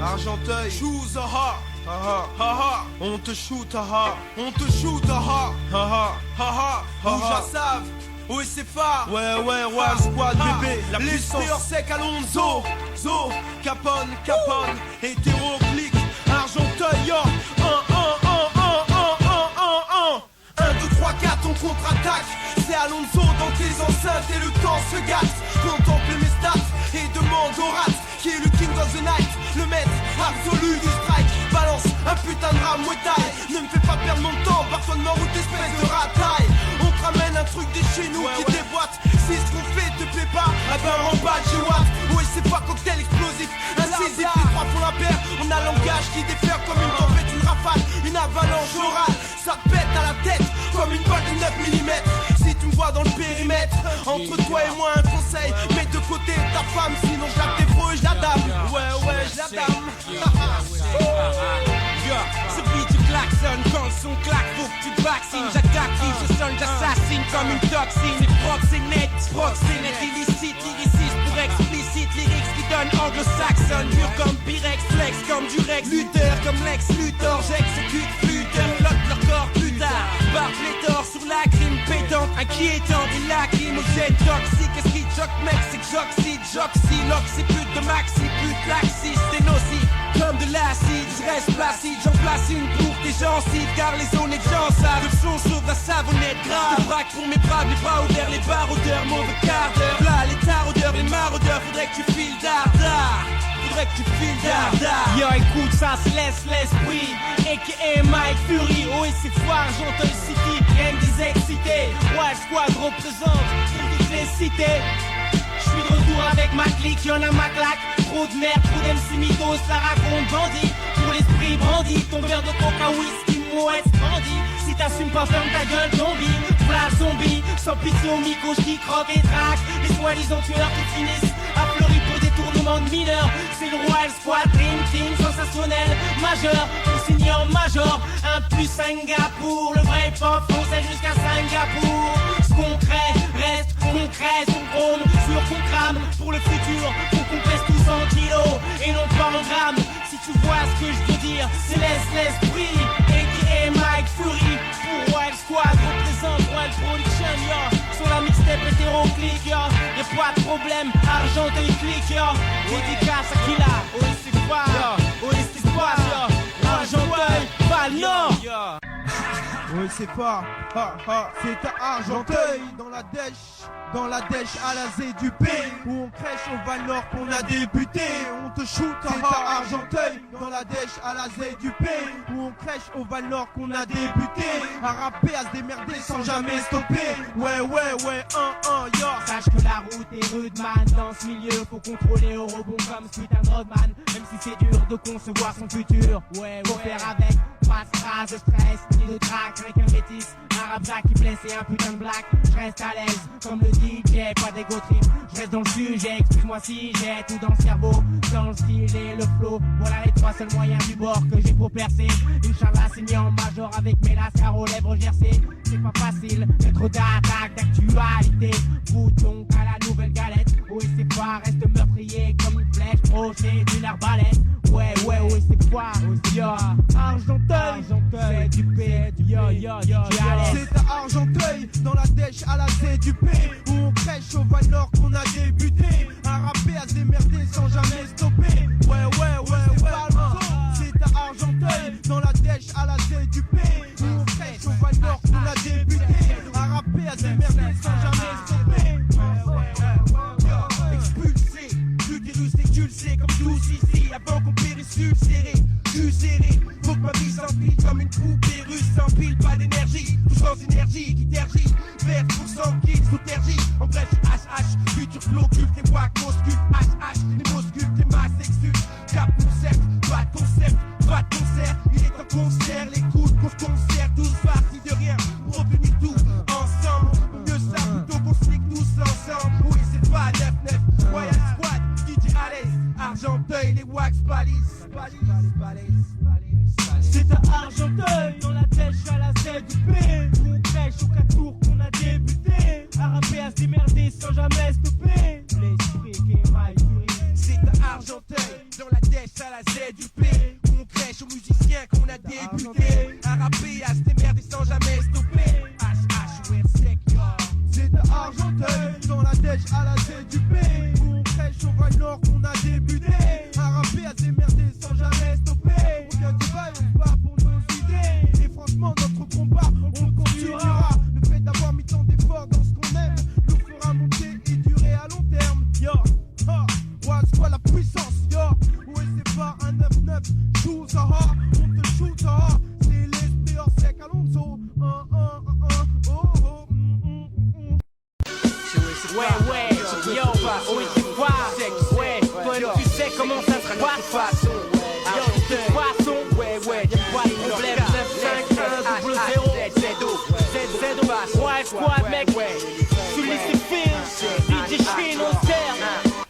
Argenteuil, choose, haha, haha, haha. On te shoot, haha, on te shoot, haha, haha, haha, rouge à Save. Oui c'est phare. Ouais Wild Squad bébé. La puissance. Les sec Alonso. Zo, Capone, hétéroclique. Argenteuil, 1, 2, 3, 4, on contre-attaque. C'est Alonso dans tes enceintes et le temps se gâte. Contemple mes stats et demande au rat qui est le king of the night, le maître absolu du strike. Balance un putain de rame Muay Thai. Ne me fais pas perdre mon temps, parfois de mort ou d'espèce de rataille. On te ramène un truc de chez nous qui déboîte. Si ce qu'on fait te plaît pas, eh ben remballe chez Watt. Oui c'est pas cocktail explosif, incisif, les trois font la paire. On a langage qui déferle comme une tempête, une rafale, une avalanche orale. Ça pète à la tête comme une balle de 9 mm. Si tu me vois dans le périmètre, entre toi et moi un conseil, mets de côté ta femme, sinon je la débrouille et je la dame. Ouais je la dame. Ce beat du klaxon, quand le son claque, faut que tu te vaccines. J'active, je sonne, j'assassine comme une toxine. C'est propre, c'est net, illicite, lyriciste pour explicite. Lyrics qui donnent anglo-saxonne, pur comme Pyrex, flex comme Durex. Luther comme Lex Luthor, j'exécute flûteur, flotte leur corps plus tard. Par pléthore sur la crime pétante, inquiétant des lacrymogènes toxiques. Et ce qui choque mec, c'est que j'oxyloque, c'est pute de maxi, pute laxiste, c'est nocif. Comme de l'acide, je reste placide, j'en place une pour tes gencives, car les honnêtes gens savent. Le son sauve la savonnette grave. Je braque pour mes bras, les bras ouverts, les baroudeurs, mauvais quart d'heure. Là, les taraudeurs, les maraudeurs, faudrait que tu files dardard. Yo écoute ça c'est l'esprit a.k.a. Mike Fury. Oh et c'est foire, Argenteuil City, rien que des excités. Wild Squad représente toutes les cités. J'suis de retour avec ma clique, y'en a ma claque. Trop de merde, trop d'MC mythos, ça raconte bandit. Pour l'esprit brandi, ton verre de coca, whisky, mouette, bandit. Si t'assumes pas, ferme ta gueule, zombie. Flash zombie, sans pitié au micro, j'qui croque et traque. Les soi-disant tueurs qui finissent à pleurer pour des tournements de mineurs. C'est le Wild Squad, Dream Team, sensationnel, majeur. Pour signer en major, un plus Singapour. Le vrai pop français jusqu'à Singapour. Ce concret reste concret, son chrome sur ton crâne. Pour le futur, faut qu'on pèse tous en kilos et non pas en grammes. Si tu vois ce que je veux dire, c'est l'esprit a.k.a. Mike Fury. Pour Wild Squad, représente Wild Production, yo. Sur la mixtape hétéroclique, yo. Y'a pas de problème, Argenteuil clique, yo. Dédicace à Killa, OSC Squad, OSC Squad, yo. Argenteuil, Val Nord. Oui c'est pas, c'est à Argenteuil dans la dèche à la Z du P. Où on crèche au Val Nord qu'on a débuté. On te shoot, c'est à Argenteuil dans la dèche à la Z du P. Où on crèche au Val Nord qu'on a débuté. À rapper, à se démerder sans jamais stopper. Ouais, yo. Sache que la route est rude man. Dans ce milieu faut contrôler au rebond comme ce putain de roadman. Même si c'est dur de concevoir son futur. Faut faire avec, pas de phrase de stress ni de trac. Avec un métis, un rap jack qui blesse et un putain de black. Je reste à l'aise comme le DJ, pas d'ego trip. Je reste dans le sujet, explique-moi si j'ai tout dans le cerveau. Dans le style et le flow, voilà les trois seuls moyens du bord que j'ai pour percer. Inch'Allah signé en major avec mes lascars aux lèvres gercées. C'est pas facile, mais trop d'attaques, d'actualité. Bouton à la nouvelle galette. Oui c'est pas, reste meurtrier comme une flèche projetée d'une arbalète. Ouais, c'est quoi, yo. Argenteuil, c'est du P, yo. C'est à Argenteuil, dans la dèche à la Z du P. Où on crèche au Val Nord qu'on a débuté. À rapper, à se démerder sans jamais stopper. Ouais, c'est à Argenteuil, dans la dèche à la Z du P. Où on crèche au Val Nord qu'on a débuté. À rapper, à se démerder sans jamais stopper. Expulsé, le virus expulsé comme tous ici. Avant qu'on périsse ulcéré, ulcéré. Faut que ma vie s'empile comme une poupée russe. S'empile pas d'énergie, tout sans énergie qui tergit. Vert pour 100 kills sous tergie. En bref, HH, futur flow, culte et wack, moscule. HH, les moscules, tes masses exultent. Cap concept, pas de concept, pas de concert. Il est en concert, les coudes qu'on se concert. 12 parties de rien pour obtenir tout ensemble. Mieux ça, plutôt qu'on se nique tous ensemble. Oui, c'est pas 9-9, Wild Squad, DJ à l'aise. Argenteuil, les wax balises. C'est à Argenteuil, dans la dèche à la Z du P. Où on crèche au 4 tours qu'on a débuté. À rapper, à se démerder sans jamais stopper. L'esprit qui est mal. C'est à Argenteuil, dans la dèche à la Z ZUP, où on crèche aux musiciens qu'on a débuté. À rapper, à se démerder sans jamais stopper. HH ou RSEC, c'est de Argenteuil, dans la dèche à la ZUP, où on crèche au Val Nord qu'on a débuté. À rapper, à se démerder sans jamais stopper. On vient du bail, on se bat pour nos idées. Et franchement, notre combat, on le continuera. Le fait d'avoir mis tant d'efforts dans ce qu'on aime nous fera monter et durer à long terme. Yo, c'est quoi la puissance, yo? Ouais, c'est pas un 9-9, shoot, on te shoot, c'est l'esprit hors sec, Alonso. Ouais, yo, oui, tu vois, ouais, toi tu sais comment ça se passe. Yo, de toute façon, ouais, y'a pas de problème. 951 00 ouais, squad, mec, tu laisses tes fils, DJ Shin au terme.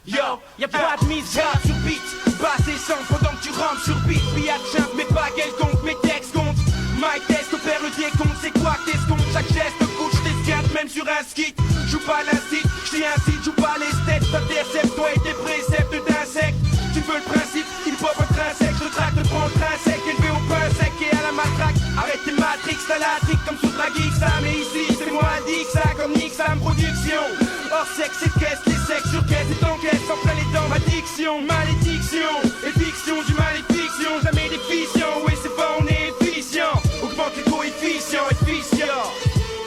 Yo, y'a pas de mise sur beat, basse et sang pendant que tu rampes sur beat. Billard chante, mais pas quelconque, mes textes comptent. My test opère le décompte, c'est quoi que t'escomptes? Chaque geste coach, t'escarte même sur un skit. Joue pas l'incite, j't'ai incite, joue pas les steps. T'intercepte, toi et tes préceptes d'insectes. Tu veux le principe, il pop intrinsèque. Je traque, te prends le train sec, élevé au pain sec et à la matraque. Arrête tes matrix, t'as la trick comme sous Draghi, ça. Mais ici, c'est moi dit ça comme Nick Sam Production. Hors sexe et caisse, les sexes sur caisse et t'encaisses sans plein les dents. Addiction, malédiction, éviction du malédiction. Jamais des fissions, oui c'est pas on est efficient. Augmente les coefficients, efficient.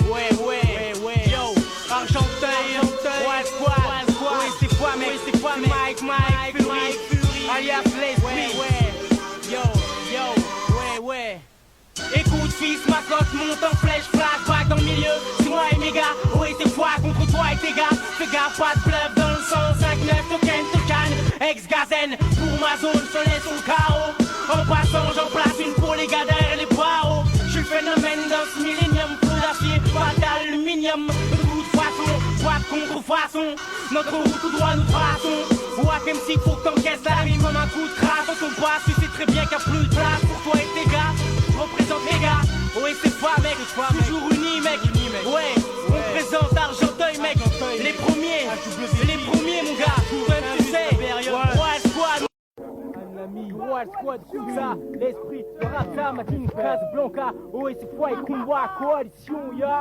Ouais, yo, Argenteuil, ouais, squad, oui c'est quoi mec, Mike, Fury, alias l'esprit, yo, ouais. Écoute fils, ma cote monte en flèche, flashback dans le milieu, c'est moi et mes gars, oui c'est foi contre toi et tes gars, fais gaffe, pas de bluff dans le 105-9, token, ex-gazen, pour ma zone, je te laisse au chaos, en passant j'en place une pour les gars derrière les barreaux, je suis le phénomène dans ce millénium, feu d'acier, pas d'aluminium, de toute façon, pas de contrefaçon, notre route tout droit nous traçons, Wack MC faut que t'encaisses la rime comme un coup de crasse, dans ton passe, tu sais très bien qu'il n'y a plus de place pour toi et tes gars. Représente les gars, ouais c'est pas mec, toujours unis mec, ouais, on présente Argenteuil mec, les premiers mon gars, toi tu sais, Wild Squad, tout ça, l'esprit, le rata, Martin, Casablanca, ouais c'est foi et combat, coalition, ya.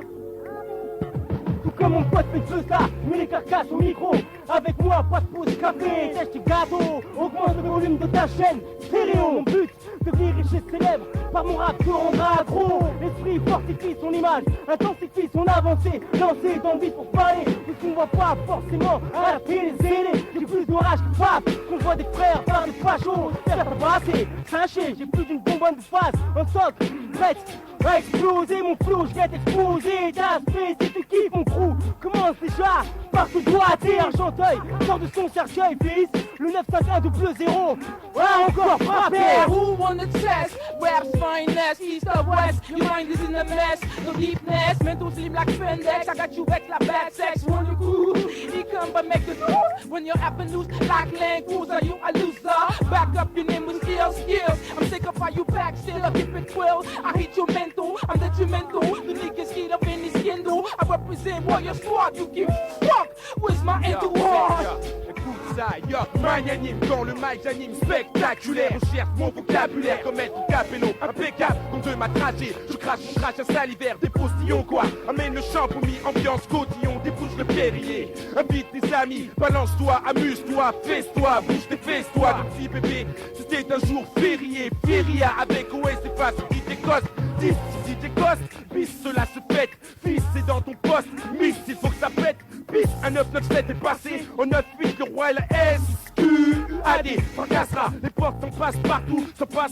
Tout comme mon pote fait de ça, mets les carcasses au micro. Avec moi, pas de pause café, teste tes gâteaux. Augmente le volume de ta chaîne, stéréo. Mon but, devenir riche et célèbre. Par mon rap, te rendra accro. L'esprit fortifie son image, intensifie son avancée. Lancé d'envie pour parler, de ce qu'on voit pas forcément à la télé. J'ai plus d'orage que pape, qu'on voit des frères par des fachos. Faire passer, sachez, j'ai plus d'une bonbonne de phase. Un socle, prête à exploser mon flow, je vais t'exploser. D'aspect, si tu kiffes mon crew, commence déjà par ce doigté. Argenteuil, sort de son cercueil, fils. Le 951 00, encore frappé. Who on the chest? Rap's finest, east or west. Your mind is in a mess, no deepness. Mental slim like Spendex. I got you back like bad sex. When you cool, he come but make the truth. When you're happen loose like Land Cruiser, you a loser. Back up your name with skills. I'm sick of how you back still. I keep it 12. I hate your mental, I'm detrimental. The niggas get up in this scandal. I represent Warrior Squad. You give fuck with my entourage. Écoute ça, yo, magnanime, dans le mic j'anime spectaculaire. Je cherche mon vocabulaire comme être capello, impeccable, comme de ma tragédie. Je crache un salivaire, des postillons quoi. Amène le champomis, ambiance cotillon, débouche le périer. Invite tes amis, balance-toi, amuse-toi, fesse-toi, bouge tes fesses-toi. Donc si bébé, c'était un jour férié, feria avec OS et face, qui décoste. 10, si t'écostes, bis, cela se pète. Fils, c'est dans ton poste, miss, il faut que ça pète. Bis, un 997 est passé, au 98 le roi et la SQAD fracassera, les portes en passent partout, ça passe,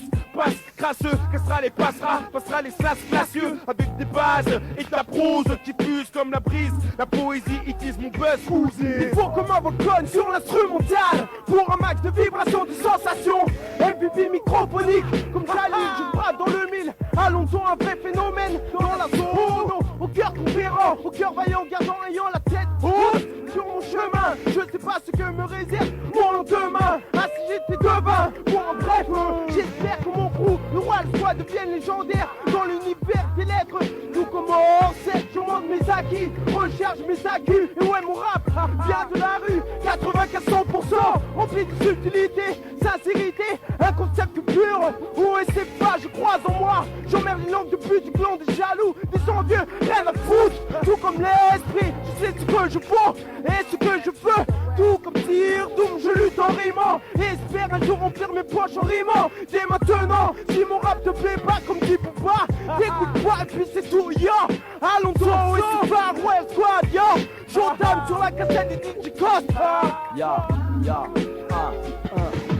crasseux, cassera les passera les sas classieux, avec des bases et de la prose qui fuse comme la brise, la poésie utilise mon buzz ousé. Il faut comme un vocone sur l'instrumental, pour un max de vibrations, de sensations, MVP microphonique, comme Jalil, je frappe dans le mille, Alonso un vrai phénomène, dans la zone, au cœur conquérant, au cœur vaillant, gardant ayant la tête haute, sur mon chemin, je sais pas ce que me réserve mon lendemain, ah si j'étais devin, pour un bref, j'espère que mon crew, le roi le squad devienne légendaire, dans l'univers des lettres, tout commence, je monte mes acquis, recharge mes acquis, et ouais mon rap, vient de la rue, 95-100%, rempli de subtilité, sincérité, un concept où est ces pas, je croise en moi. J'emmerde les langues de pute du clan des jaloux, des envieux, rien à foutre. Tout comme l'esprit, je sais ce que je vaux et ce que je veux. Tout comme Tire Doom, je lutte en rimant. Espère un jour remplir mes poches en rimant. Dès maintenant, si mon rap te plaît pas comme dit Poupa, t'écoutes pas et puis c'est tout, yo. Allons-y, et c'est pas Web Squad, yo. J'entame sur la cassette des DJ Costa.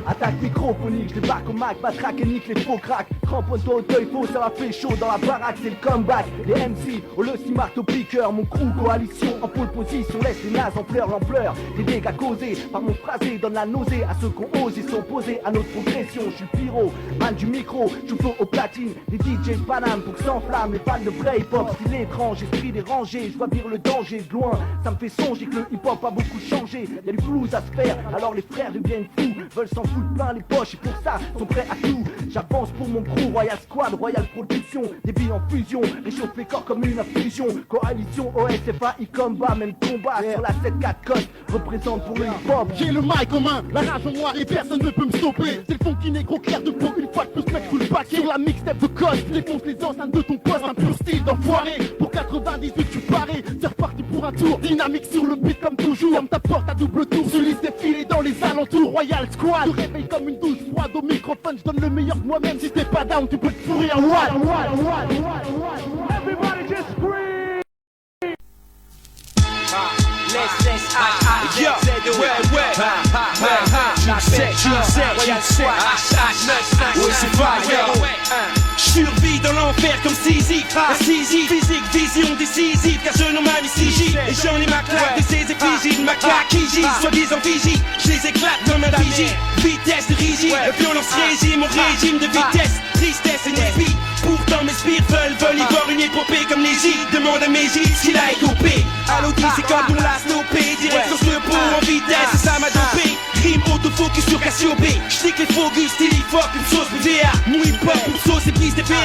Attaque microphonique, je débarque au Mac, matraque et nique les faux cracks. Cramponne-toi au deuil faux, ça va fait chaud dans la baraque, c'est le comeback. Les MC, au le cimart au piqueur, mon crew coalition en pole position, laisse les nazes en pleurs l'ampleur. Des dégâts causés par mon phrasé, donne la nausée à ceux qui ont osé s'opposer à notre progression. Je suis pyro, man du micro, je flow au platine. Les DJ Paname pour que s'enflamme, les fans de vrai hip-hop, style étrange, esprit dérangé, je vois bien le danger de loin. Ça me fait songer que le hip-hop a beaucoup changé, y'a du blues à se faire, alors les frères deviennent fous, veulent s'en foutre plein les poches et pour ça sont prêts à tout. J'avance pour mon crew, Royal Squad, Royal Production, des billes en fusion, réchauffe les corps comme une infusion. Coalition OSFA, combat, même combat sur la 7-4 Coste, représente pour le hip-hop. J'ai le mic en main, la rage en noir et personne ne peut me stopper. C'est le funky négro clair de peau, une fois de plus mec sous le paquet. Sur la mixtape de Coste, défonce les enceintes de ton poste, un pur style d'enfoiré. Pour 98 tu parais, c'est reparti pour un tour, dynamique sur le beat comme toujours. Ferme ta porte à double tour, je lis défiler dans les alentours. Royal Squad, je réveille comme une douce froide au microphone, je donne le meilleur de moi-même. Si t'es pas down, tu peux te fourrir wad. Everybody just scream. Yo, survie dans l'enfer comme Sisyphe. Incisive, physique, vision décisive. Car je nomme ma J. Et j'en ai ma claque de ces effigies. Ma claque qui gît, soi-disant vigie. Je les éclate comme un vigie. Vitesse de rigide, violence régime. Mon régime de vitesse, tristesse et dépit. Pourtant mes spires veulent y voir une épopée comme les J. Demande à mes J s'il a écopé. À l'audi c'est quand on l'a snopé. Direction sur le pot en vitesse et ça m'a dopé. Rime autofocus sur Cassiopée. J'tique les focus, style hip-hop, une sauce PVA. Mon hip-hop, une sauce et prise des PA.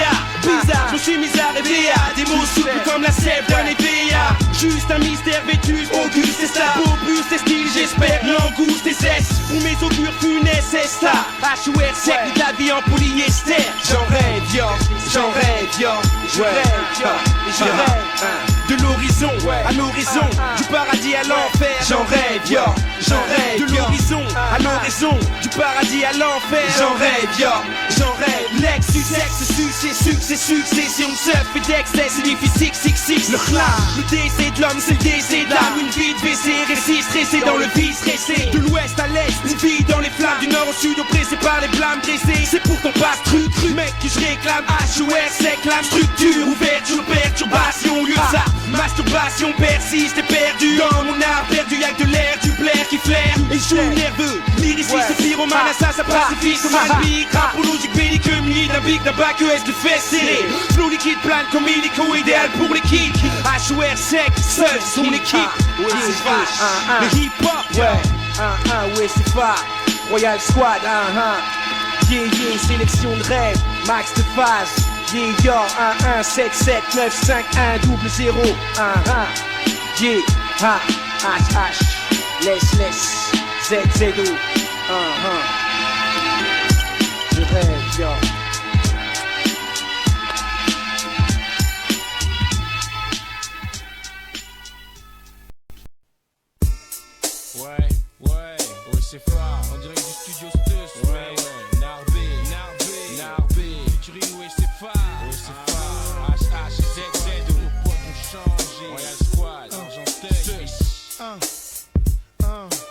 Bizarre, je me suis mis à rêver à des mots souples comme la sève d'un EVA. Juste un mystère vétuste, Auguste, c'est ça. Auguste, c'est style, j'espère. Langouste et zeste, pour mes augures funestes, c'est ça. HOR sec, de la vie en polyester. J'en rêve, yo, j'en rêve, yo. Je rêve, yo, je rêve. De l'horizon à l'horizon, du paradis à l'enfer. J'en rêve, yo, j'en rêve. De l'horizon à l'horizon, du paradis à l'enfer. J'en rêve, yo, j'en rêve. Lexus, succès, succession de seuf et d'excès signifie 666. Le clan, le désir de l'homme, c'est le désir de l'âme. Une vie de WC, récit stressé dans le vide stressé. De l'ouest à l'est, une vie dans les flammes. Du nord au sud, oppressé par les blâmes dressés. C'est pour ton passe truc, mec que je réclame. HOR, s'éclame, structure, ouverture, perturbation, lieu de ça. Masturbation persiste et perdu. Dans mon art perdu, y'a que de l'air, du blaire qui flaire. Et je suis nerveux, lyriciste, c'est pyromane, assassin, pacifiste, comme un bic. Rapologique, belliceux, muni d'un bic, d'un bac ES de fesses serrées. Flow liquide, plane comme hélico, idéal pour l'équipe. HOR sec, seul, son équipe. Le hip-hop, ouais, c'est pas Royal Squad, yeah, sélection de rêve, max de phase. Yeah, yo, 1 1 7 7 9 5 1 0 0 1 yeah, H laisse Z Z O je rêve, yo. Ouais, c'est fort. On dirait du studio Stus, ouais. Narbé, featuring OSFA, HH, ZZ, nos potes ont changé. Royal Squad, Argenteuil.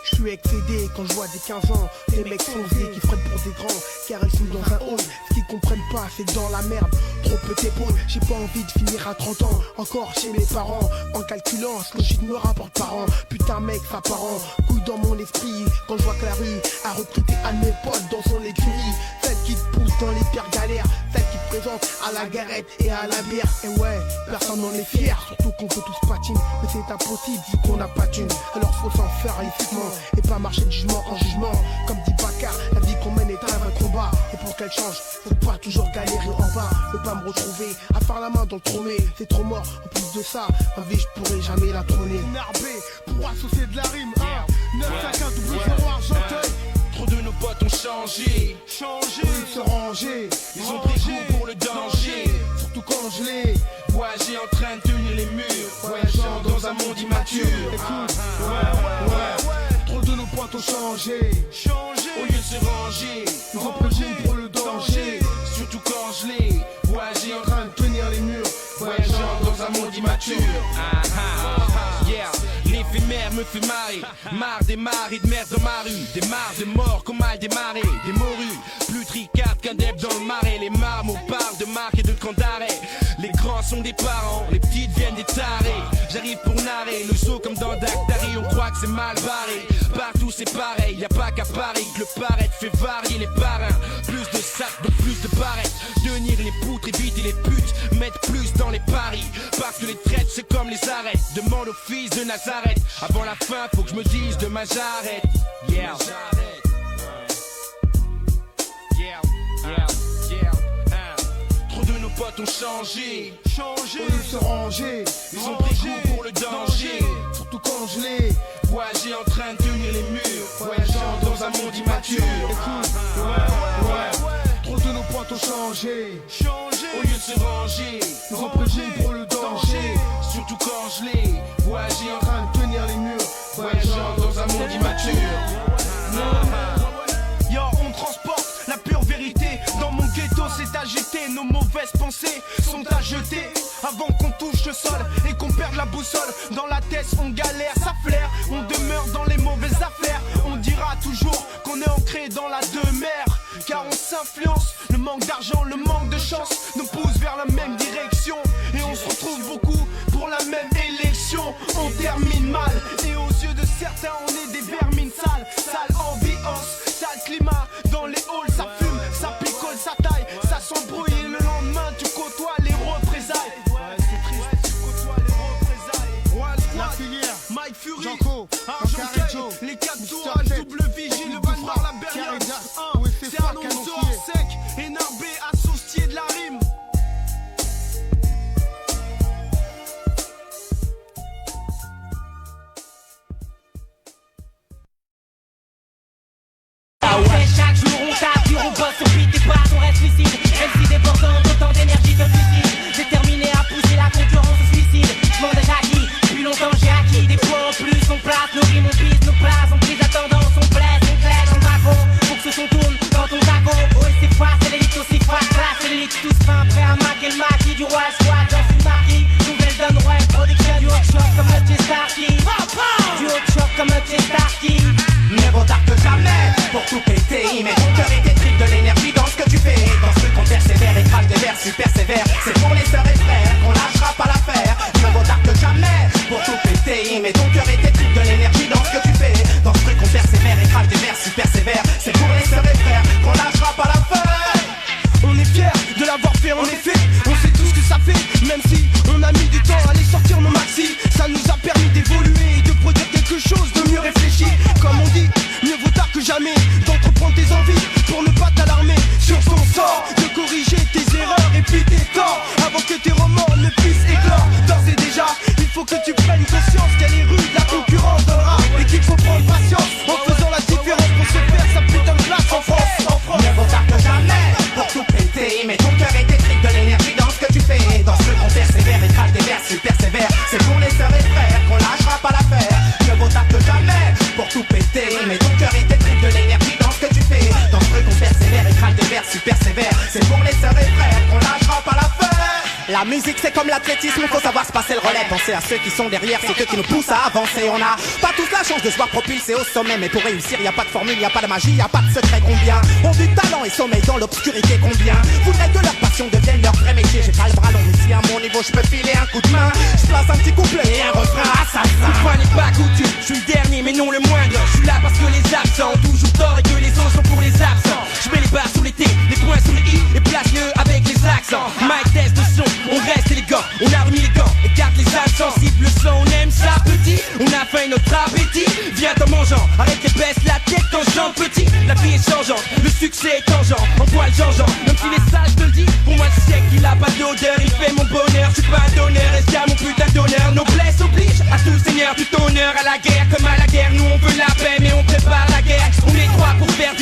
Je suis excédé quand je vois des 15 ans, des mecs foncés qui freinent pour des grands, car ils sont dans un hall. Ce qu'ils comprennent pas, c'est que dans la merde, trop peu d'épaules. J'ai pas envie de finir à 30 ans, encore chez mes parents, en calculant ce que je me rapporte par an. Putain mec, ça part en couille dans mon esprit, quand je vois que la rue a recruté un de mes potes dans son écurie. Celle qui te pousse dans les pires galères, celle qui te présente à la garette et à la bière. Et ouais, personne n'en est fier, surtout qu'on veut tous patiner, mais c'est impossible vu qu'on n'a pas de thune. Alors faut s'en faire légiquement et pas marcher de jugement en jugement. Comme dit Bakar, la vie qu'on mène est un vrai combat. Et pour qu'elle change, faut pas toujours galérer en vain. Ne pas me retrouver à faire la main dans le trôné, c'est trop mort. En plus de ça, ma vie je pourrais jamais la trôner. Narbé, pour associer de la rime, 9 5 1 0 Argenteuil. Trop de nos potes ont changé. Ils se ranger, Ils ont pris goût pour le danger. surtout quand je l'ai. Voyager en train de tenir les murs. Voyageant dans un monde immature. Écoute, trop de nos potes ont changé. Au lieu de se ranger, Ils ont pris goût pour le danger, surtout quand je l'ai. Voyager en en train de tenir les murs. voyageant dans un monde immature. Yeah. L'éphémère me fait marrer. Marre des maris de merde dans ma rue. Des mares de morts qu'on mal démarré. Des morues, plus tricardes qu'un deb dans le marais. Les marmots parlent de marques et de camps d'arrêt. Les grands sont des parents, les petites viennent des tarés. J'arrive pour narrer, le saut comme dans Dactari. On croit que c'est mal barré. Partout c'est pareil, y a pas qu'à Paris que le paraître fait varier les parrains. Plus de sacs, donc plus de barrettes. Tenir les poutres, éviter les putes. Mettre plus dans les paris. Parce que les traites c'est comme les arrêtes. Demande au fils de Nazareth. Avant la fin, faut que je me dise demain j'arrête. Yeah. Trop de nos potes ont changé. Au lieu de se ranger, Ils ont pris goût pour le danger. surtout quand je l'ai. Voyager en train de tenir les murs. Voyageant dans un monde immature. Écoute, trop de nos potes ont changé. Au lieu de se ranger, Ils ont pris goût pour le danger, surtout quand je l'ai. Voyager en en train de tenir les murs. voyageant dans un monde immature. Yo, on transporte la pure vérité. Dans mon ghetto, c'est agité. Nos mauvaises pensées sont à jeter. Avant qu'on touche le sol et qu'on perde la boussole. Dans la tête, on galère, ça flaire. On demeure dans les mauvaises affaires. On dira toujours qu'on est ancré dans la demeure. Car on s'influence. Le manque d'argent, le manque de chance nous pousse vers la même direction. Et on se retrouve beaucoup pour la même élection. On termine mal. Et aux yeux de certains, on est des vermines sales. Sale ambiance, sale climat. Dans les halls, ça fume, ça picole, ça taille. Ça s'embrouille et le lendemain, tu côtoies les représailles. Ouais, c'est triste, tu côtoies les représailles. Wild La Squad, filière, Mike Fury, Janko, Argent Carré Kay, Joe, les 4 Mr. tours, Tech, double vigile, le Van Bar, la Bernière. Carré Jas, C'est Alonso hors sec, énarbé, associé de la rime. Chaque jour on tape, on bosse, on pite et passe, on reste lucide. MC débordant, autant d'énergie que suicide. Déterminé à pousser la concurrence au suicide. Je m'en déjà acquis, depuis longtemps j'ai acquis. Des points en plus, on place, nos rimes, on pisse, nos places. On prise la tendance, on blesse, on claire, on dragon. Pour que ce son tourne quand on dragon. Oh et c'est froid, c'est l'élite aussi froid. Classe, c'est l'élite tous fins, prêt à maquer le maquis du roi squad. Dans une marquis, nouvelle donne roi, production du hot shot comme le J-Starkey. Du hot shot comme le J-Starkey. Mieux vaut tard que jamais pour tout péter. Mais ton cœur est électrique, de l'énergie dans ce que tu fais. Dans ce qu'on persévère et crache des vers super sévères. C'est pour les sœurs et frères qu'on lâchera pas l'affaire. Mieux vaut tard que jamais pour tout péter. Mais ton cœur est électrique, de l'énergie dans ce que tu fais. Dans ce qu'on persévère et crache des vers super sévères. C'est pour les sœurs et frères qu'on lâchera pas l'affaire. On est fiers de l'avoir fait en effet. On sait tout ce que ça fait. Même si on a mis du temps à aller sortir nos maxi. Ça nous a permis d'évoluer et de produire quelque chose de mieux réfléchi. Comme on dit, mieux vaut tard que jamais d'entreprendre tes envies pour ne pas t'alarmer sur ton sort. De corriger tes erreurs et puis tes torts avant que tes remords ne puissent éclore. D'ores et déjà, il faut que tu prennes conscience qu'elle est rude, la concurrence dans le rap. Et qu'il faut prendre patience en faisant la différence pour se faire sa putain de place en France. Mieux vaut tard que jamais pour tout péter. Mais ton cœur est électrique, de l'énergie dans ce que tu fais. Dans ce qu'on persévère et crache des vers super sévères. C'est pour les sœurs et frères qu'on lâchera pas l'affaire. Mieux vaut tard que jamais pour tout péter. Mais ton cœur est électrique, de l'énergie dans ce que tu fais. Dans ce qu'on persévère et crache des vers super sévères. C'est pour les sœurs et frères qu'on lâchera pas l'affaire. La musique c'est comme l'athlétisme, faut savoir se passer le relais. Pensez à ceux qui sont derrière, c'est eux qui nous poussent à avancer. On a pas tous la chance de se voir propulser au sommet. Mais pour réussir, y a pas de formule, y a pas de magie, y a pas de secret. Combien ont du talent et sommeil dans l'obscurité? Combien voudraient que leur passion devienne leur vrai métier? J'ai pas le bras long, mais si à mon niveau je peux filer un coup de main, je place un petit couplet et un refrain assassin. Une fois n'est pas coutume, je suis le dernier mais non le moindre. Je suis là parce que les absents ont toujours tort et que les autres sont pour les absents. Je mets les barres sous les T, les points sous les I et place-le avec les accents. Mic test de son, on reste élégant, on a remis les gants, écarte les insensibles. Le son, on aime ça petit, on a faim notre appétit. Viens en mangeant, arrête les baisses la tête quand je chante petit. La vie est changeante, le succès est tangent, en poil Jean-Jean. Même si les sages te le disent, pour moi je sais qu'il a pas d'odeur. Il fait mon bonheur, je suis pas un donneur, est-ce qu'il y a mon putain d'honneur? Noblesse oblige, à tout seigneur, tout honneur à la guerre. Comme à la guerre, nous on veut la paix mais on prépare la guerre. On est trois pour faire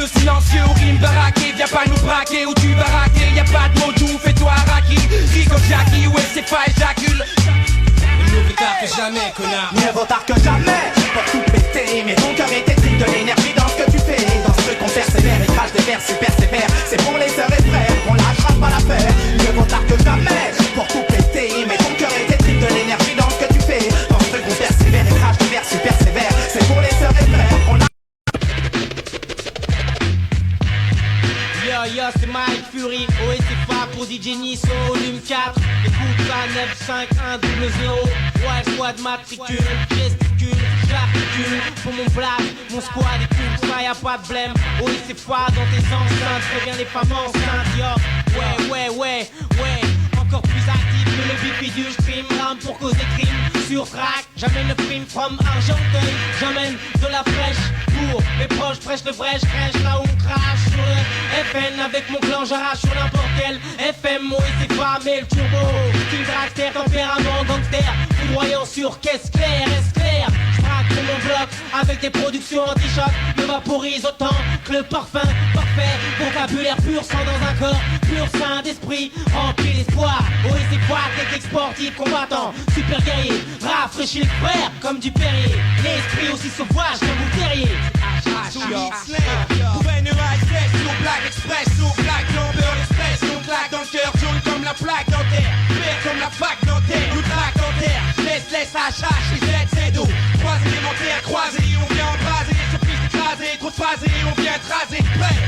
Le silencieux aux rimes baraquées, viens pas nous braquer ou tu vas raquer. Y'a pas de mots doux, fais-toi haraki. Ris comme Jackie, ouais c'est pas éjacule. Mieux vaut tard que jamais, connard. Mieux vaut tard que jamais pour tout péter. Mais ton cœur est électrique, de l'énergie dans ce que tu fais. Dans ce truc on persévère et crache des vers, super sévère. C'est pour les sœurs et frères qu'on lâchera pas l'affaire. Mieux vaut tard que jamais pour tout péter. Mais ton cœur est électrique, de l'énergie dans ce que tu fais. Dans ce truc on persévère et crache des vers, super sévère. C'est pour les sœurs et frères qu'on lâchera. Yo, c'est Mike Fury, OSFA pour DJ Nisso, volume 4. Écoute ça, 9, 5, 1, 0, 0. Ouais, squad matricule, gesticule, j'articule. Pour mon blague, mon squad est cool, ça y'a pas de blême. OSFA dans tes enceintes, préviens les femmes enceintes, yo. Ouais. Encore plus actif que le bipi du stream. Rame pour causer crime sur track. J'amène le prime from Argenteuil. J'amène de la fraîche pour mes proches. Prêche le vrai, j'crèche là où on crache sur le FN. Avec mon clan j'arrache sur n'importe quel FM. Moi et c'est pas mais le turbo. Style dragster, tempérament gangster. Foudroyant sur caisse claire, est-clair. J'traque pour mon bloc avec des productions anti-choc. Me vaporise autant que le parfum parfait. Vocabulaire pur sang dans un corps pur sain d'esprit rempli d'espoir. Oui c'est quoi, technique sportive combattant. Super guerrier, rafraîchis les frères comme du Perrier. L'esprit aussi sauvage comme vous terrier. Sur Black Express, sur Black Number Express. On claque dans le cœur, jaune comme la plaque dentaire. Vert comme la fac dentaire, nous traque dentaire. Laisse, HH, et Z, c'est dos. Trois élémentaires croisés, on vient embraser. Sur piste écrasée, trop de phasés, on vient tracer. Prêt,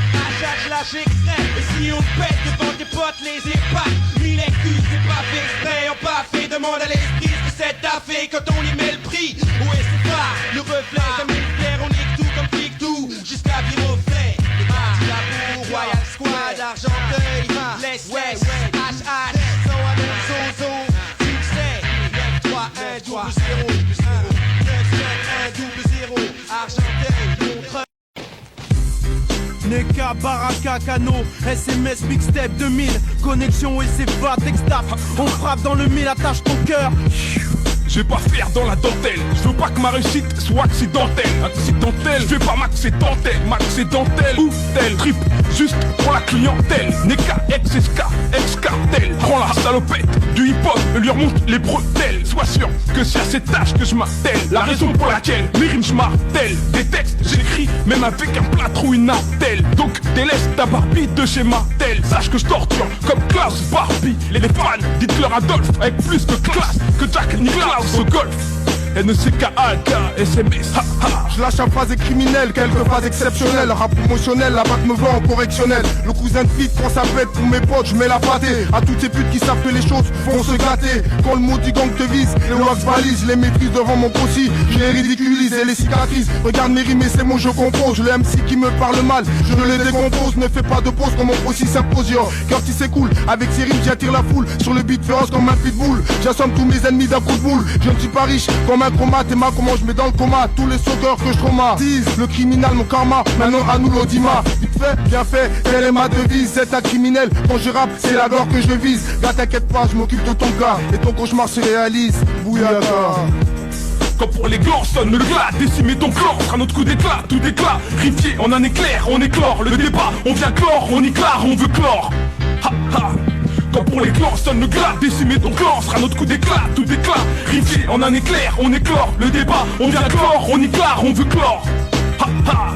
HH, lâche extrait. Et si on te pète devant tes potes, les épates. Mille excuses, c'est pas fait exprès, on pas fait. Demande à l'esprit ce que c'est taffé quand on y met le prix. Ouais, c'est pas le reflet comme une fleur, on nique tout comme pique tout. Jusqu'à Viroflet. Royal Squad, Argenteuil, laisse, HH, so Alonso, succès, 9, 3, 1, 0, 9, 7, 1, 0, Argenteuil, montre. Neka, Baraka, Kano, SMS, Mixtape 2000, connexion et c'est pas textap. On frappe dans le mille, attache ton cœur. Je vais pas faire dans la dentelle. Je veux pas que ma réussite soit accidentelle. Accidentelle, je vais pas maxer dentelle. Maxer dentelle ou tel trip, juste pour la clientèle. Neka, ex-SK, ex-cartel. Prends la salopette du hip-hop et lui remonte les bretelles. Sois sûr que c'est à cette tâche que je m'attelle. La raison pour laquelle mes rimes je martèle. Des textes j'écris même avec un plâtre ou une attelle. Donc délaisse ta Barbie de chez Martel. Sache que je torture comme Klaus Barbie. Les fans, dites-leur Adolphe avec plus de classe que Jack Nicklaus au golf. NCKAK, SMS, ha ha. Je lâche un phase criminel, quelques phases exceptionnelles. Rap promotionnel, la bac me vend en correctionnel. Le cousin de Pete prend sa pète pour mes potes, je mets la pâtée. À toutes ces putes qui savent que les choses vont se gâter. Quand le mot du gang te vise, les wax valise, je les maîtrise devant mon possi. Je les ridiculise et les cicatrices. Regarde mes rimes et c'est mon jeu compose. Le MC qui me parle mal, je le décompose. Ne fais pas de pause quand mon possi s'impose. Curtis c'est cool, avec ses rimes j'attire la foule. Sur le beat féroce comme un pitbull. J'assomme tous mes ennemis d'un coup de boule. Je ne suis pas riche comme un coma. T'es ma comment je mets dans le coma tous les sauteurs que je traumatise. Le criminel mon karma, maintenant à nous l'audima. Vite fait, bien fait, telle est ma devise. C'est un criminel, quand je rappe c'est la gloire que je vise. Gars t'inquiète pas, je m'occupe de ton gars. Et ton cauchemar se réalise, Bouyaka. Quand pour les glands sonne le glas, décimer ton clan sera notre coup d'éclat, tout éclat. Rivier en un éclair, on éclore le débat. On vient clore, on y clare, on veut clore. Ha ha. Quand pour les clans sonne le glas, décimer ton clan sera notre coup d'éclat, tout éclat. Rivier en un éclair, on éclore le débat. On vient clore, on y clare, on veut clore. Ha ha.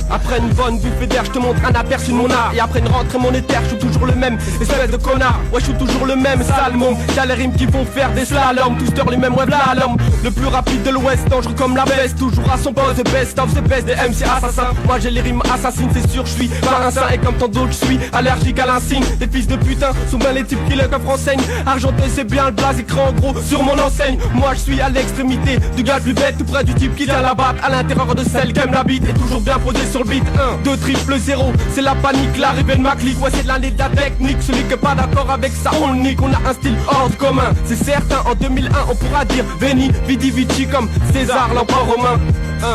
Après une bonne bouffée d'air, je te montre un aperçu de mon art. Et après une rentrée monétaire, je suis toujours le même, espèce de connard. Ouais, je suis toujours le même, salmon. Y'a les rimes qui vont faire des slaloms. Tous les mêmes, ouais, v'là l'homme. Le plus rapide de l'ouest, dangereux comme la peste. Toujours à son poste, the best of the best, des MC assassins. Moi j'ai les rimes assassines, c'est sûr, je suis pas un saint. Et comme tant d'autres, je suis allergique à l'insigne. Des fils de putain, souvent les types qui le coffre enseigne. Argenté, c'est bien le blaze, écran gros sur mon enseigne. Moi je suis à l'extrémité du gars le plus bête, tout près du type qui tient la batte. À l'intérieur de celle qu'aime la bite, et toujours bien posé sur le beat. 1, 2, triple 0, c'est la panique, l'arrivée de ma clique. Ouais, c'est de l'année de la technique. Celui qui est pas d'accord avec ça, on le nique. On a un style hors commun, c'est certain. En 2001, on pourra dire Veni, Vidi, Vici comme César, l'empereur romain. 1,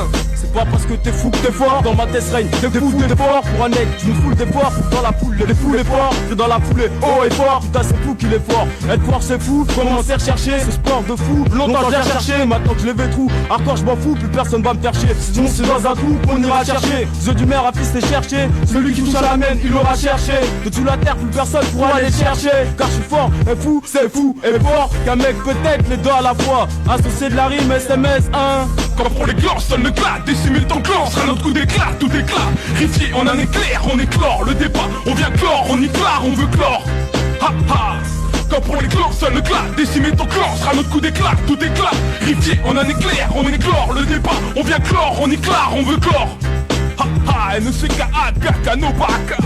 C'est pas parce que t'es fou que t'es fort. Dans ma tête règne des fous, t'es fort. Pour un nec, je me foule des forts. Dans la foule, les fous, les forts. Que dans la foulée, haut et fort. Putain, c'est fou qu'il est fort. Être fort, c'est fou. Commencer à rechercher ce sport de fou. Longtemps j'ai recherché. Maintenant que je l'ai vu trou. Encore je m'en fous, plus personne va me faire chier. Sinon c'est dans un trou qu'on ira chercher. Yeux du maire à fils les chercher. Celui qui touche à la mienne, il l'aura cherché. De toute la terre, plus personne pourra aller chercher. Car je suis fort, et fou, c'est fou, et fort. Qu'un mec peut-être les deux à la fois. Associé de la rime, SMS 1. Quand pour les clans sonne le clat, décimer ton clan sera notre coup d'éclat, tout éclat. Rivier en un éclair, on éclore le débat, on vient clore, on y clare, on veut clore. Ha ha. Quand pour les clans sonne le clat, décimer ton clan sera notre coup d'éclat, tout éclat. Rivier en un éclair, on éclore le débat, on vient clore, on y clare, on veut clore. Ha ha, NCKA, Kaka, no baka.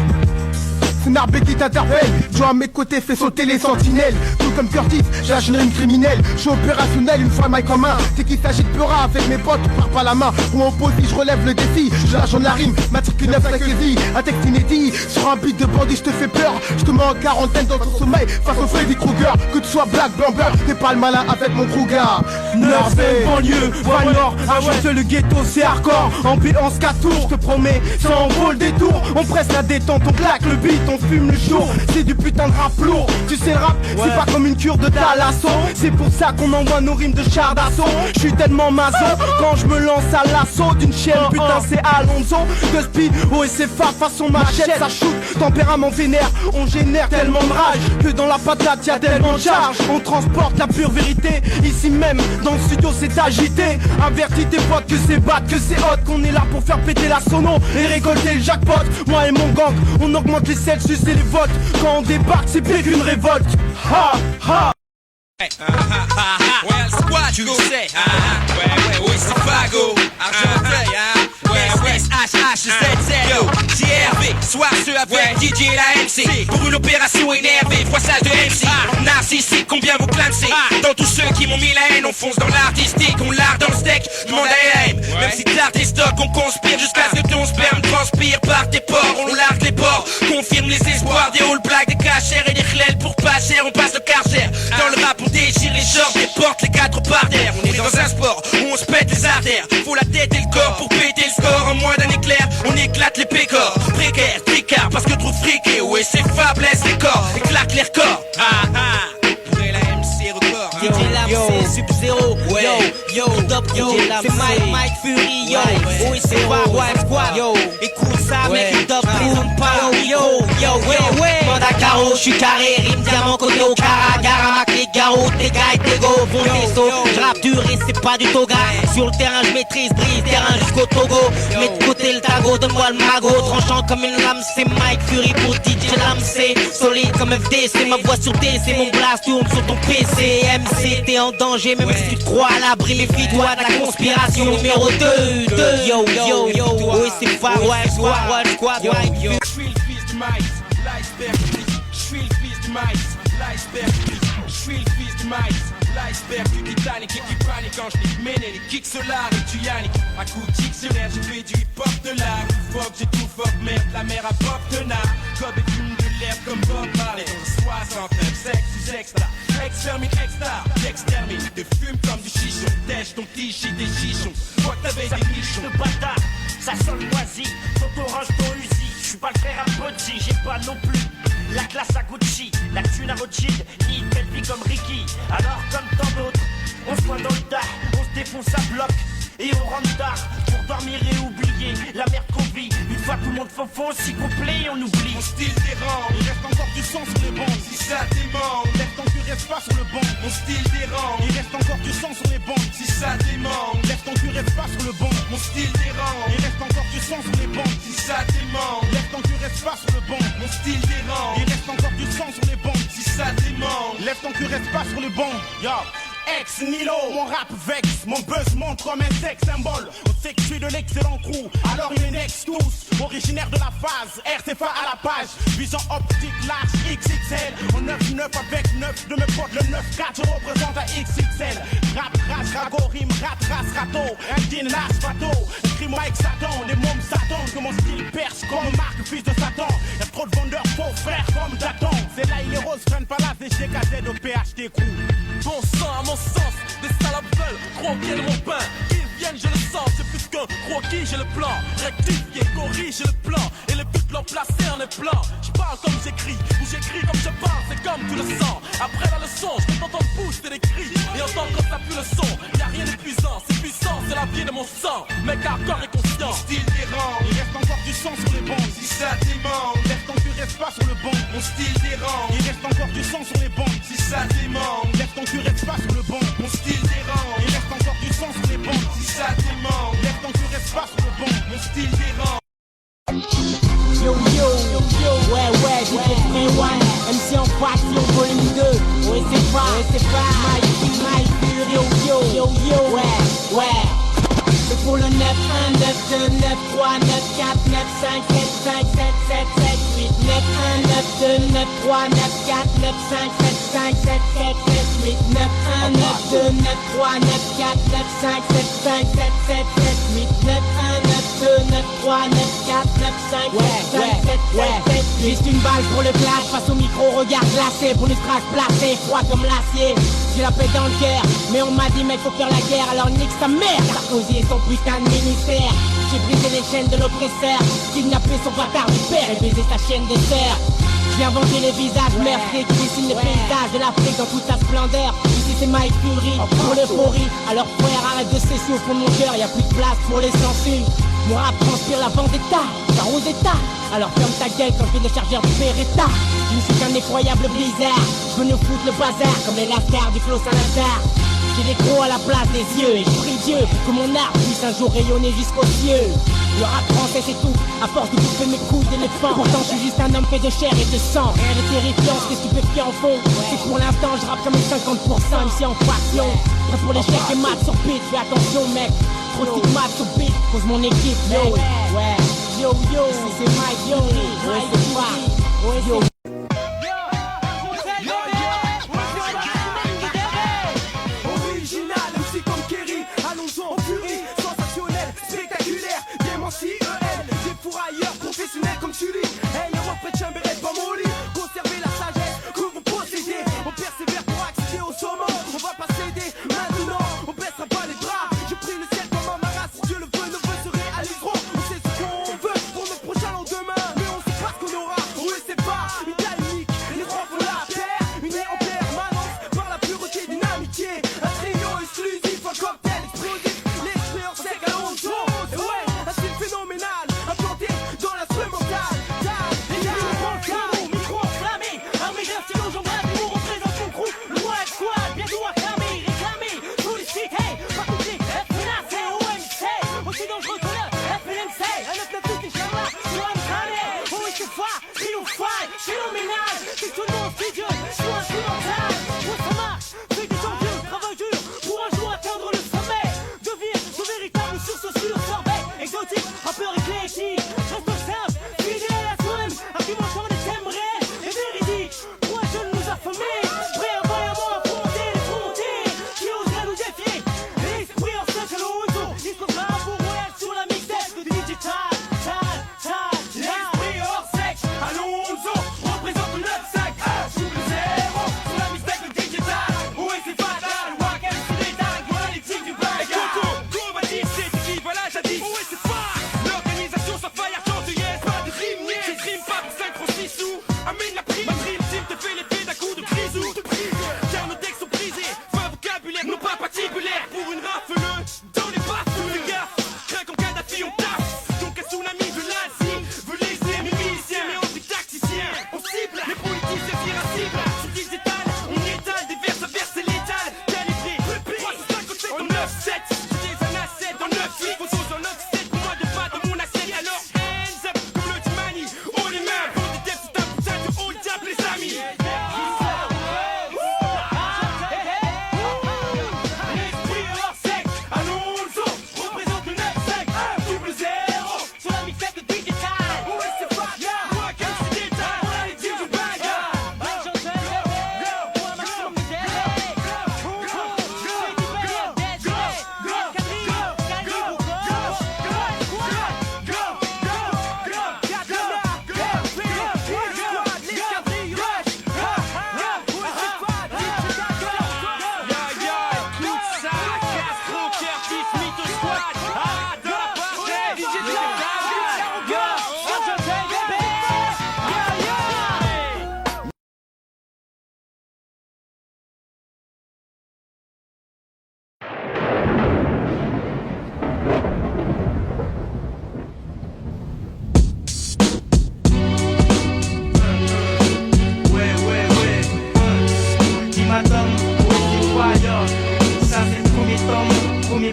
C'est Narbé qui t'interpelle, Joe à mes côtés fait sauter les sentinelles. Tout comme Curtis, j'ai un jeune criminel. Je suis opérationnel, une fois maille comme un. C'est qu'il s'agit de peura avec mes potes, on part pas la main. Pour mon posi, je relève le défi. Je lâche en la rime, matricule 9 saisie. Un texte inédit, sur un beat de bandit, je te fais peur. Je te mets en quarantaine dans ton sommeil, face au Freddy Krueger. Que tu sois black, blamber, t'es pas le malin avec mon Kruger. Narbé, banlieue, Val Nord, ouais, le ghetto c'est hardcore. En pile en 4 tours, je te promets, ça en vaut le détour. On presse la détente, on claque le beat, on fume le jour. C'est du putain de rap lourd. Tu sais le rap, c'est pas comme une cure de thalasso. C'est pour ça qu'on envoie nos rimes de char d'assaut. Je suis tellement maso quand je me lance à l'assaut d'une chienne. Putain c'est Alonso de speed. Oh et c'est façon machette, ça shoot. Tempérament vénère, on génère tellement de rage que dans la patate y'a tellement de charge. On transporte la pure vérité. Ici même dans le studio c'est agité. Avertis tes potes que c'est bad, que c'est hot. Qu'on est là pour faire péter la sono et récolter le jackpot. Moi et mon gang, on augmente les Celsius et les votes. Quand on débarque c'est pire qu'une révolte. Ha ha. Ouais, le squat, tu le sais. Ouais, oui, c'est Fago. Argenteuil, ouais, HH70. JRV, soir ce avec DJ et la MC. Pour une opération énervée, froissage de MC. Narcissique, combien vous clamsez? Dans tous ceux qui m'ont mis la haine, on fonce dans l'artistique, on l'art dans le steak, demande à LM. Même si t'as tes stocks, on conspire jusqu'à ce que ton sperme transpire par tes pores. On largue les ports, confirme les espoirs des all blacks, des cachers et des chlèles pour pas cher. On passe le cargère. Dans le rap, on déchire les shorts, les portes, les quatre par terre. On est dans un sport où on se pète les artères. Faut la tête et le corps pour péter le score. En moins d'un éclair, on éclate les pécores. Précaire, tricard, parce que trop friqué. Ouais, c'est faiblesse les corps, éclate les records. Pour la MC record. DJ Lam, c'est Sub-Zero. Yo, top, c'est Mike Fury, yo. Oui, c'est Wild Squad, yo. Écoute ça, mec, top, présente pas, yo. Manda Caro, j'suis carré, rime diamant, côté au cara, Garamac, les garrots, tes gars et tes go, vont tes sauts. J'rappe dur et c'est pas du toga. Sur le terrain, j'maîtrise, brise terrain jusqu'au Togo. Mets de côté le tago, donne-moi le magot. Tranchant comme une lame, c'est Mike Fury pour DJ Lam, c'est solide comme FD, c'est ma voix sur D, c'est mon blast, tourne sur ton PC. MC, t'es en danger, même si tu te crois à l'abri, méfie-toi de la conspiration numéro 2. Yo, oui, c'est Far Wild Squad, Je suis le fils du maïs, l'iceberg. Je suis le fils du maïs, l'iceberg. Je suis le fils du maïs, l'iceberg du Titanic. Et qui panique quand je l'ai mené, les kicks solaires et tu Yannick. À coup de dictionnaire, j'ai fait du hip-hop de l'art. Fuck, j'ai tout fuck, merde, la mer à Bob Tenard. Cobb et fume de l'herbe comme Bob Marley. 69, sexe, extra. Extermine, extra, j'extermine. Te fume comme du chichon. Tèche ton petit shit des chichons. Toi t'avais des nichons. De bâtard, ça sonne moisi. Ton orange, ton Uzi. J'suis pas le frère à Bodji, j'ai pas non plus la classe à Gucci, la thune à Rothschild, ni une belle vie comme Ricky. Alors comme tant d'autres, on se voit dans le tas, on se défonce à bloc et on rentre tard pour dormir et oublier la merde qu'on vit. Une fois tout le monde faux si complet, on oublie. Mon style dérange, il reste encore du sang sur les bancs. Si ça démange, lève ton cul, reste pas sur le banc. Mon style dérange, il reste encore du sang sur les bancs. Si ça démange, lève ton cul, reste pas sur le banc. Mon style dérange, il reste encore du sang sur les bancs. Si ça démange, lève ton cul, reste pas sur le banc. Mon style dérange, il reste encore du sang sur les bancs. Si ça démange, lève ton cul, reste pas sur le banc. Yo. Ex Nilo, mon rap vexe, mon buzz montre comme un sex symbole. On sait que je suis de l'excellent crew, alors les next tous, originaire de la phase, RCFA à la page, vision optique large XXL, en 9-9 avec 9 de mes potes, le 9-4 je représente un XXL. Rap, race, rago, rime, rat, race, rato, un din, las, fato, écris-moi avec Satan, les mômes Satan, que mon style perce comme Marc, fils de Satan. Y'a trop de vendeurs faux frères comme Satan, c'est là il est rose, prennent pas là, c'est GKZ au PHT crew. bon sang à mon sens. Des salopes veulent croquer de mon pain. Ils viennent, je le sens, c'est plus qu'un croquis, j'ai le plan. Rectifier, corrige le plan. Et les buts l'ont placé en plan. Je parle comme j'écris, ou j'écris comme je parle, c'est comme tu le sens. Après la leçon, je peux t'entendre pousser des cris. Et entendre quand ça pue le son. Y'a rien d'épuisant, c'est puissant, c'est la vie de mon sang. Mec hardcore et conscient. Style dérange, il reste encore du sang sur les bancs. Si ça démange, lève ton cul, reste pas sur le banc. Mon style dérange, il reste encore du sang sur les bancs. Si ça démange, lève ton cul, reste pas sur le banc. Mon style dérange, il reste encore du sang sur les bancs. Si ça démange, lève ton cul, reste pas sur le banc. Mon style dérange. Yo yo, ouais ouais, j'ai fait one. MC en faction, volume 2. Ouais c'est pas, my yo, ouais. C'est pour le 9, 1, 9, 2, 9, 3, 9, 4, 9, 5, 7, 5, 7, 7, 7, 8, 9, 1, 9, 2, 9, 3, 9, 4, 9, 5, 7, 5, 7, 7, 7, 8, 9, 1, 9, 2, 9, 3, 9, 4, 9, 5, 7, 5, 7, 7, 7, 8, 9, 1, 9, 2, 9, 3, 9, 4, 9, 5, 7, 5, 7, 7, 7, juste une balle pour le clash, face au micro, regard glacé, pour les strass placés, froid comme l'acier. J'ai la paix dans le cœur, mais on m'a dit mec faut faire la guerre, alors nique sa mère. Sarkozy et son putain de ministère. J'ai brisé les chaînes de l'oppresseur, kidnappé son bâtard du père et baisé sa chaîne des sœurs. J'ai inventé les visages meurtriers qui dessinent les paysages de l'Afrique dans toute sa splendeur. Ici c'est Mike Fury, pour l'euphorie. Alors frère arrête de cesser au fond de mon cœur, y'a plus de place pour les censures. Mon rap transpire la vendetta, ça aux états. Alors ferme ta gueule quand je fais le chargeur du Beretta. Je ne suis qu'un effroyable blizzard, je veux nous foutre le bazar comme les lascars du Clos Salazar. J'ai des crocs à la place des yeux et je prie Dieu pour que mon art puisse un jour rayonner jusqu'aux cieux. Le rap français c'est tout, à force de bouffer mes couilles d'éléphant. Pourtant je suis juste un homme fait de chair et de sang. Rien de terrifiant, ce que stupéfiant en fond. C'est pour l'instant je rappe comme un 50% ici en faction. Prêt pour l'échec et mat sur beat, fais attention mec. Trop de mat sur beat, pose mon équipe yo. Ouais, yo, c'est Mike, yo, ouais c'est pas, ouais yo. Original, aussi comme Kerry, allons-en en furie, sensationnel, spectaculaire, démenti, des fourrailleurs professionnels comme Sully. Hey, le refrain de Chamber est pas mon lit, conservez la sagesse que vous possédez. On persévère pour accéder au sommet, on va pas céder maintenant, on baissera pas les bras. Je prie le ciel comme un maras, si Dieu le veut, nos vœux se réaliseront. On sait ce qu'on veut pour notre prochain lendemain, mais on sait pas ce qu'on aura, oui c'est pas.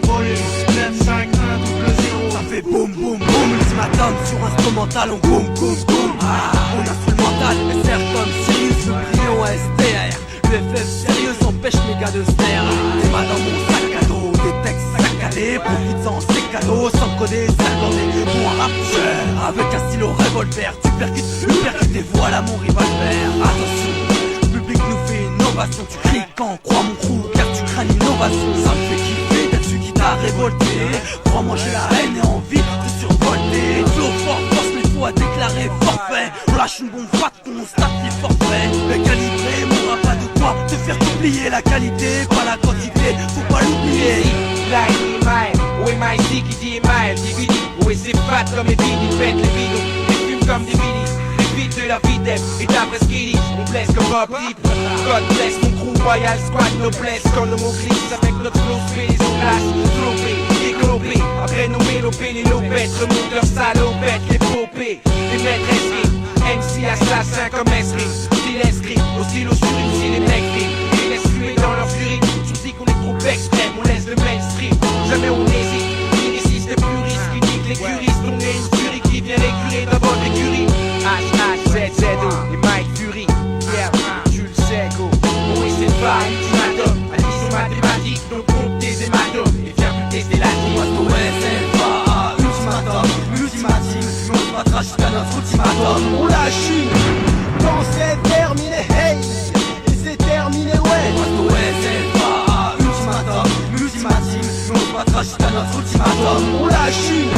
premier volume 95100. Ça fait boum boum boum. L'ultimatum sur instrumental, on boum boum boum. On a full mental, SR comme Sirius, le brillant STR. Le FF sérieux empêche mes gars de se taire. Des mains dans mon sac à dos, des textes saccadés. Profites-en, c'est cadeau, sans coder, s'accorder. Pour un rapture, avec un stylo revolver. Tu percutes et voilà mon revolver. Attention, le public nous fait une ovation. Tu cries quand crois mon crew, car tu crains l'innovation. Ça me fait kiffer d'être celui qui t'a révolté. Crois-moi j'ai la haine et envie de survolter. Flow fort, force les fois déclaré forfait. On lâche une bombe fat, constate les forfaits. Mais calibré, mon rap pas de quoi te faire oublier la qualité, pas la quantité, faut pas l'oublier. Like Mile, où est my Z qui dit Mile, DVD, où est c'est fat comme les vides, ils pètent les vides, ils fument comme des bidis, les vides de la vie d'Ef, et d'après ce qu'ils disent, on blesse comme Bob Deep. God bless mon crew royal squad, noblesse, quand le mot glisse avec notre flow, fait les glaces, flopé, déglobé, après nos mélopées, les lopettes, remontent leurs salopettes, les popées, les maîtresses rimes, MC assassin comme Esri, style escrit, au stylo sur une si les mecs riment, et laissent fumer dans leur furie, souci qu'on est trop extrême, on laisse le mainstream, jamais on hésite, l'initiiste les puristes qui niquent les curistes, on est une furie qui vient l'écurer dans votre écurie, HHZZO, et Mike Fury, yeah, tu le sais go, oui c'est pas ultimatum, addition mathématique, donc compte tes hématomes, et viens plus tester la vie, ultimatum, on se battra jusqu'à notre ultimatum. On lâche une quand c'est terminé, hey, et c'est terminé, ouais. Ultimatum, on se battra jusqu'à notre ultimatum. On lâche une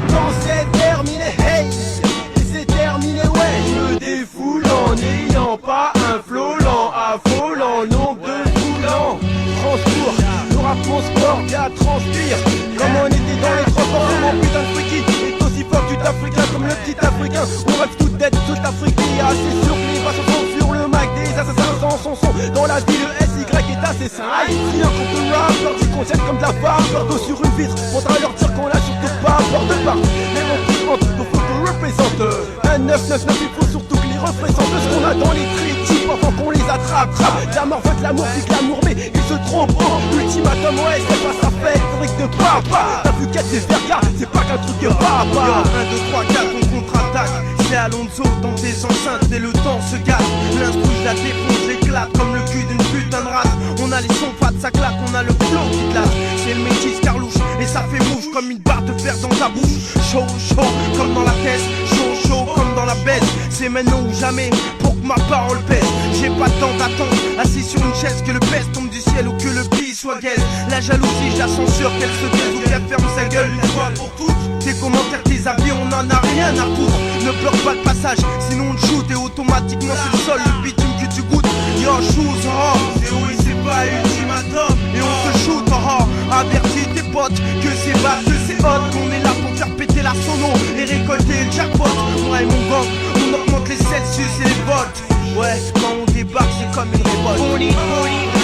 quand c'est terminé, hey, et c'est terminé, ouais. Je me défoule en n'ayant pas un flow lent, affolant, nombre de foulants. Transport, le rap transport, bien transpire. Comme on était dans les transports, mon putain de freaky est aussi fort que africain comme le petit africain. On rêve toute tête, tout africain. Assez sûr que les vaches sont sur le mic, des assassins sans son son. Dans la vie, le SY est assez sain. Rien contre le rap, leur dit qu'on tienne comme de la barre. Leur dos sur une vitre, faudra leur dire qu'on l'a surtout pas peur de part. Mais mon petit entre, faut qu'on représente un 999, il faut surtout que les représente ce qu'on a dans les critiques avant qu'on les attrape. La mort veut de l'amour, puis que l'amour, mais il se trompe. Ultimatum, ouais, c'est pas sa fête, fabrique de papa. T'as vu qu'elle c'est verga, c'est pas qu'un truc de papa. 1, 2, 3, 4, on contre-attaque. C'est Alonso dans tes enceintes et le temps se gâte. L'instru je la défonce, j'éclate comme le cul d'une putain de race. On a les sons fat, ça claque, on a le flow qui glace. C'est le métis carlouche et ça fait mouche comme une barre de fer dans ta bouche. Chaud, chaud comme dans la tête, chaud, chaud comme dans la baisse. C'est maintenant ou jamais pour que ma parole pèse. J'ai pas de temps d'attendre, assis sur une chaise, que le pèse tombe du ciel ou que le bille soit gaise. La jalousie, je la censure, qu'elle se taise ou qu'elle ferme sa gueule une fois pour toutes. Tes commentaires, tes avis, on en a rien à foutre. Ne bloque pas le passage, sinon on te shoot et automatiquement sur le sol, le bitume que tu goûtes. Yo, shoes, oh, c'est oui, c'est pas ultimatum. Et on se shoot, oh, avertis tes potes que c'est bas, que c'est hot. Qu'on est là pour faire péter la sono et récolter le jackpot. Moi et mon gang, on augmente les Celsius et les volts. Ouais, quand on débarque, c'est comme une révolte. Poli,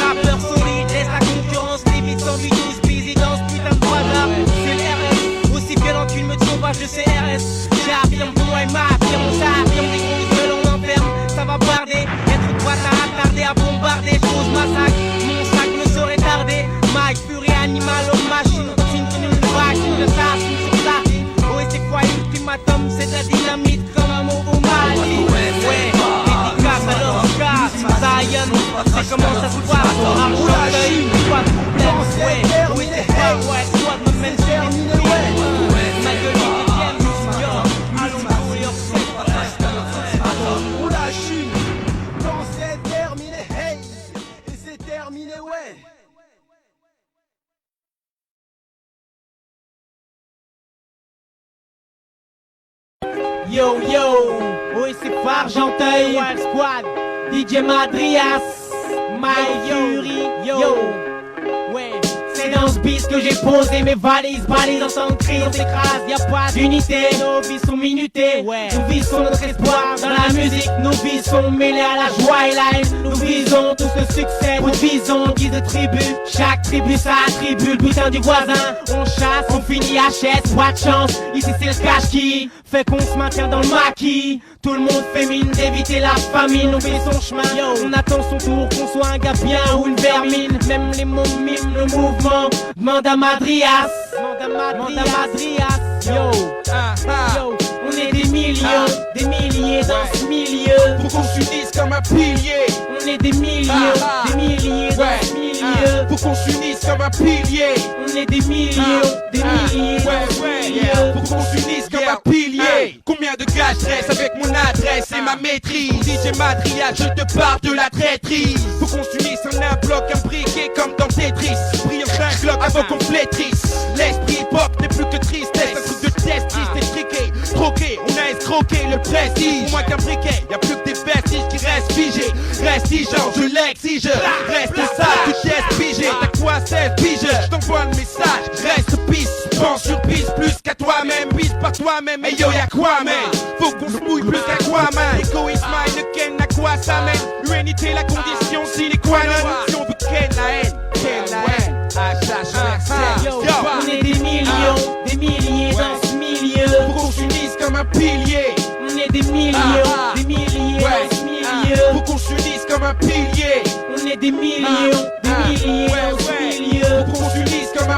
rappeur solide, laisse la concurrence, limite sans vidéo, busy dans ce putain de bazar. C'est le RS, aussi violent qu'une meute sauvage de CRS. J'affirme pour moi et m'affirme, on s'affirme, des grosses gueules on enferme. Ça va barder, être une boîte à attarder, à bombarder, chose massacre. Mon sac ne saurait tarder. Mike Fury, animal, homme, machine, continue une vague, une assassin sur platine. Oh, et c'est quoi ultimatum, c'est de la dynamite comme un mot au Mali. Ouais, dédicace à l'Oscar, Zion, c'est comment ça se passe. Argenteuil, pas de problème, ouais. Oui, c'est pas, ouais, soit de me mettre sur les pieds. Ma gueule, il est bien, yo, allons, yo, on lâche une quand c'est terminé, hey, et c'est terminé, ouais. Yo yo, oui c'est Argenteuil, Wild Squad, DJ Madrias, My Fury, yo, ouais. C'est dans ce bis que j'ai posé mes valises, balises en temps de crise, on s'écrase, y'a pas d'unité, nos vies sont minutées, ouais. Nous visons notre espoir dans la musique, nos vies sont mêlées à la joie et la haine, nous visons tous le succès, notre vision guise de tribu, chaque tribu ça attribue le butin du voisin, on chasse, on finit HS, pas de chance, ici c'est le cash qui fait qu'on se maintient dans le maquis. Tout le monde fait mine d'éviter la famine. On fait son chemin, yo, on attend son tour, qu'on soit un gars bien ou une vermine. Même les mots miment le mouvement. Demande à Madrias, yo, yo. On est des millions, des milliers dans ce milieu. Faut qu'on s'unisse comme un pilier. On est des millions, des milliers dans ce milieu. Faut qu'on s'unisse comme un pilier. On est des millions, des milliers dans ce milieu. Faut qu'on s'unisse comme un pilier. Combien de gars je dresse avec mon adresse et ma maîtrise. DJ Madrial, je te parle de la traîtrise. Faut qu'on s'unisse en un bloc imbriqué comme dans Tetris. Brillant d'un glock avant qu'on flétrisse. L'esprit hip-hop n'est plus que tristesse. Un truc de test, triste et triqué. Troqué, on a escroqué le prestige. Pour moi qu'un briquet, y'a plus que des vestiges qui restent figés. Restigeant, je l'exige. Reste sage, tu t'es pigé. T'as quoi 16 piges? Je t'envoie le message. Reste pisse, pense sur pisse plus qu'à toi-même. Pisse par toi-même, et yo y'a quoi man? Faut qu'on se mouille plus qu'à quoi man? Égoïsme, Heineken, à quoi ça mène? L'unité, la condition sine qua non. Si on veut ken la haine, ken la haine. Yo, on est des millions, des milliers dans ce milieu. Faut qu'on s'unisse comme un pilier. On est des millions, des milliers dans ce milieu. Faut qu'on s'unisse comme un pilier. On est des millions, des milliers dans ce milieu. Faut qu'on s'unisse comme un